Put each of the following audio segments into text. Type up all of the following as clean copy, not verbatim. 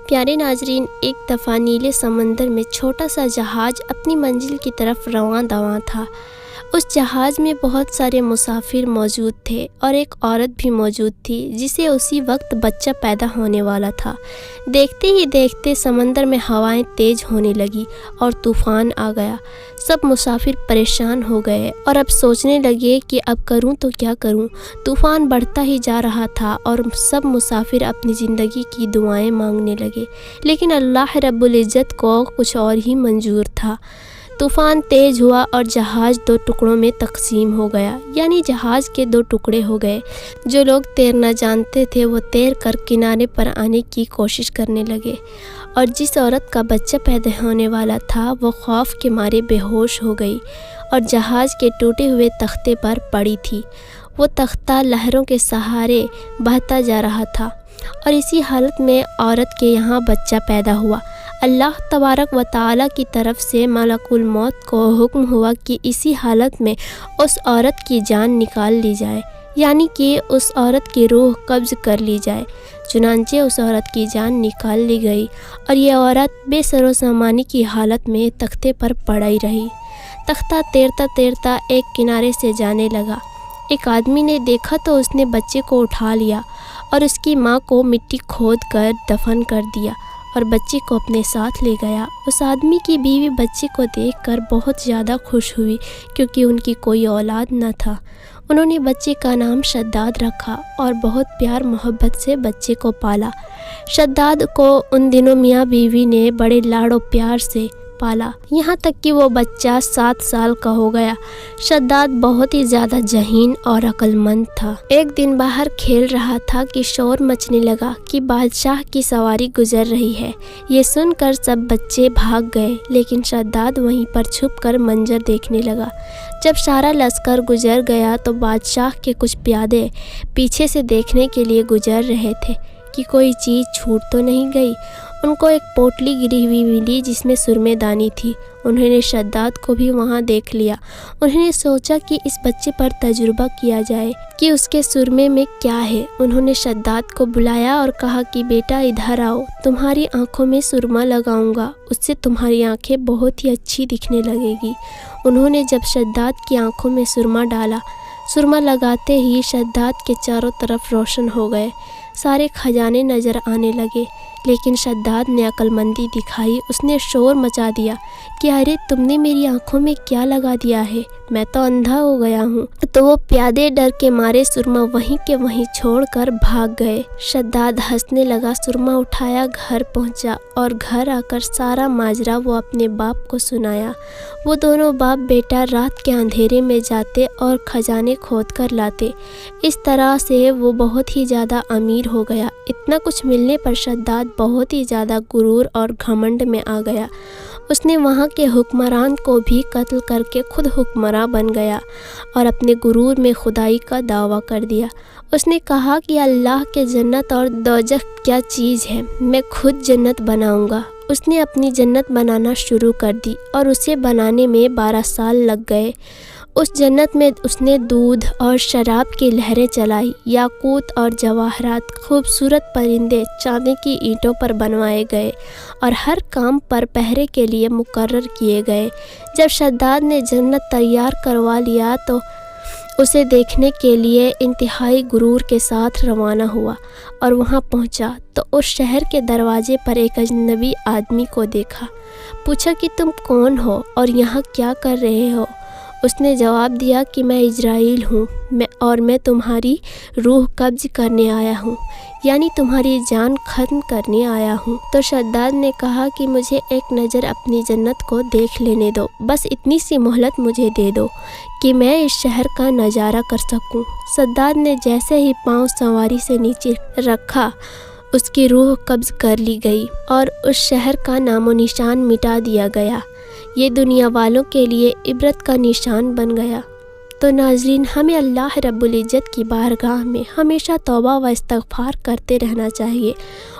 پیارے ناظرین، ایک دفعہ نیلے سمندر میں چھوٹا سا جہاز اپنی منزل کی طرف رواں دواں تھا۔ اس جہاز میں بہت سارے مسافر موجود تھے اور ایک عورت بھی موجود تھی جسے اسی وقت بچہ پیدا ہونے والا تھا۔ دیکھتے ہی دیکھتے سمندر میں ہوائیں تیز ہونے لگی اور طوفان آ گیا۔ سب مسافر پریشان ہو گئے اور اب سوچنے لگے کہ اب کروں تو کیا کروں۔ طوفان بڑھتا ہی جا رہا تھا اور سب مسافر اپنی زندگی کی دعائیں مانگنے لگے، لیکن اللہ رب العزت کو کچھ اور ہی منظور تھا۔ طوفان تیز ہوا اور جہاز 2 ٹکڑوں میں تقسیم ہو گیا، یعنی جہاز کے 2 ٹکڑے ہو گئے۔ جو لوگ تیرنا جانتے تھے وہ تیر کر کنارے پر آنے کی کوشش کرنے لگے، اور جس عورت کا بچہ پیدا ہونے والا تھا وہ خوف کے مارے بے ہوش ہو گئی اور جہاز کے ٹوٹے ہوئے تختے پر پڑی تھی۔ وہ تختہ لہروں کے سہارے بہتا جا رہا تھا اور اسی حالت میں عورت کے یہاں بچہ پیدا ہوا۔ اللہ تبارک و تعالیٰ کی طرف سے ملک الموت کو حکم ہوا کہ اسی حالت میں اس عورت کی جان نکال لی جائے، یعنی کہ اس عورت کی روح قبض کر لی جائے۔ چنانچہ اس عورت کی جان نکال لی گئی اور یہ عورت بے سر و سامانی کی حالت میں تختے پر پڑی رہی۔ تختہ تیرتا تیرتا ایک کنارے سے جانے لگا۔ ایک آدمی نے دیکھا تو اس نے بچے کو اٹھا لیا اور اس کی ماں کو مٹی کھود کر دفن کر دیا اور بچے کو اپنے ساتھ لے گیا۔ اس آدمی کی بیوی بچے کو دیکھ کر بہت زیادہ خوش ہوئی کیونکہ ان کی کوئی اولاد نہ تھا۔ انہوں نے بچے کا نام شداد رکھا اور بہت پیار محبت سے بچے کو پالا۔ شداد کو ان دنوں میاں بیوی نے بڑے لاڑ و پیار سے پالا، یہاں تک کہ وہ بچہ 7 سال کا ہو گیا۔ شداد بہت ہی زیادہ ذہین اور عقل مند تھا۔ ایک دن باہر کھیل رہا تھا کہ شور مچنے لگا کہ بادشاہ کی سواری گزر رہی ہے۔ یہ سن کر سب بچے بھاگ گئے، لیکن شداد وہیں پر چھپ کر منظر دیکھنے لگا۔ جب سارا لشکر گزر گیا تو بادشاہ کے کچھ پیادے پیچھے سے دیکھنے کے لیے گزر رہے تھے کہ کوئی چیز چھوٹ تو نہیں گئی۔ ان کو ایک پوٹلی گری ہوئی ملی جس میں سرمے دانی تھی۔ انہوں نے شداد کو بھی وہاں دیکھ لیا۔ انہوں نے سوچا کہ اس بچے پر تجربہ کیا جائے کہ اس کے سرمے میں کیا ہے۔ انہوں نے شداد کو بلایا اور کہا کہ بیٹا ادھر آؤ، تمہاری آنکھوں میں سرما لگاؤں گا، اس سے تمہاری آنکھیں بہت ہی اچھی دکھنے لگے گی۔ انہوں نے جب شداد کی آنکھوں میں سرما ڈالا، سرما لگاتے ہی شداد کے چاروں طرف روشن ہو گئے، سارے خزانے نظر آنے لگے۔ لیکن شداد نے عقل مندی دکھائی، اس نے شور مچا دیا کہ ارے تم نے میری آنکھوں میں کیا لگا دیا ہے، میں تو اندھا ہو گیا ہوں۔ تو وہ پیادے ڈر کے مارے سرما وہیں کے وہیں چھوڑ کر بھاگ گئے۔ شداد ہنسنے لگا، سرما اٹھایا، گھر پہنچا اور گھر آ کر سارا ماجرا وہ اپنے باپ کو سنایا۔ وہ دونوں باپ بیٹا رات کے اندھیرے میں جاتے اور خزانے کھود کر لاتے۔ اس طرح سے وہ بہت ہی زیادہ امیر ہو گیا۔ اتنا کچھ ملنے پر شداد بہت ہی زیادہ غرور اور گھمنڈ میں آ گیا۔ اس نے وہاں کے حکمران کو بھی قتل کر کے خود حکمراں بن گیا اور اپنے غرور میں خدائی کا دعویٰ کر دیا۔ اس نے کہا کہ اللہ کے جنت اور دوزخ کیا چیز ہے، میں خود جنت بناؤں گا۔ اس نے اپنی جنت بنانا شروع کر دی اور اسے بنانے میں 12 سال لگ گئے۔ اس جنت میں اس نے دودھ اور شراب کی لہریں چلائی، یاقوت اور جواہرات، خوبصورت پرندے چاندی کی اینٹوں پر بنوائے گئے اور ہر کام پر پہرے کے لیے مقرر کیے گئے۔ جب شداد نے جنت تیار کروا لیا تو اسے دیکھنے کے لیے انتہائی غرور کے ساتھ روانہ ہوا اور وہاں پہنچا تو اس شہر کے دروازے پر ایک اجنبی آدمی کو دیکھا۔ پوچھا کہ تم کون ہو اور یہاں کیا کر رہے ہو؟ اس نے جواب دیا کہ میں عزرائیل ہوں اور میں تمہاری روح قبض کرنے آیا ہوں، یعنی تمہاری جان ختم کرنے آیا ہوں۔ تو شداد نے کہا کہ مجھے ایک نظر اپنی جنت کو دیکھ لینے دو، بس اتنی سی مہلت مجھے دے دو کہ میں اس شہر کا نظارہ کر سکوں۔ شداد نے جیسے ہی پاؤں سواری سے نیچے رکھا، اس کی روح قبض کر لی گئی اور اس شہر کا نام و نشان مٹا دیا گیا۔ یہ دنیا والوں کے لیے عبرت کا نشان بن گیا۔ تو ناظرین، ہمیں اللہ رب العزت کی بارگاہ میں ہمیشہ توبہ و استغفار کرتے رہنا چاہیے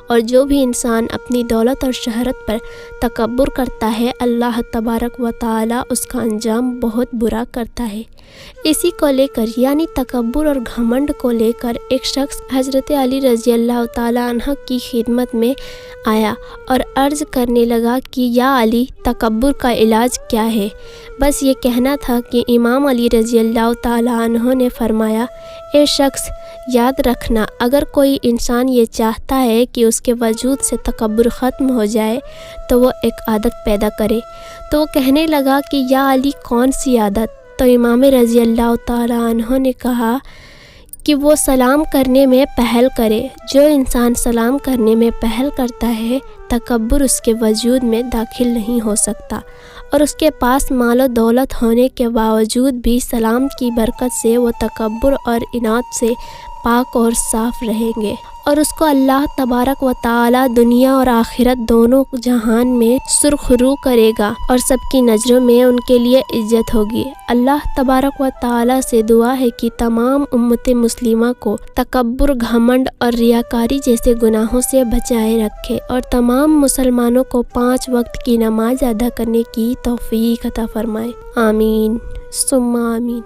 اور جو بھی انسان اپنی دولت اور شہرت پر تکبر کرتا ہے اللہ تبارک و تعالی اس کا انجام بہت برا کرتا ہے۔ اسی کو لے کر یعنی تکبر اور گھمنڈ کو لے کر ایک شخص حضرت علی رضی اللہ تعالی عنہ کی خدمت میں آیا اور عرض کرنے لگا کہ یا علی، تکبر کا علاج کیا ہے؟ بس یہ کہنا تھا کہ امام علی رضی اللہ تعالی عنہ نے فرمایا، اے شخص، یاد رکھنا اگر کوئی انسان یہ چاہتا ہے کہ اس کے وجود سے تکبر ختم ہو جائے تو وہ ایک عادت پیدا کرے۔ تو وہ کہنے لگا کہ یا علی، کون سی عادت؟ تو امام رضی اللہ تعالی عنہ نے کہا کہ وہ سلام کرنے میں پہل کرے۔ جو انسان سلام کرنے میں پہل کرتا ہے تکبر اس کے وجود میں داخل نہیں ہو سکتا، اور اس کے پاس مال و دولت ہونے کے باوجود بھی سلام کی برکت سے وہ تکبر اور اناد سے پاک اور صاف رہیں گے، اور اس کو اللہ تبارک و تعالی دنیا اور آخرت دونوں جہان میں سرخرو کرے گا اور سب کی نظروں میں ان کے لیے عزت ہوگی۔ اللہ تبارک و تعالی سے دعا ہے کہ تمام امت مسلمہ کو تکبر، گھمنڈ اور ریاکاری جیسے گناہوں سے بچائے رکھے، اور تمام مسلمانوں کو 5 وقت کی نماز ادا کرنے کی توفیق عطا فرمائے۔ آمین ثم آمین۔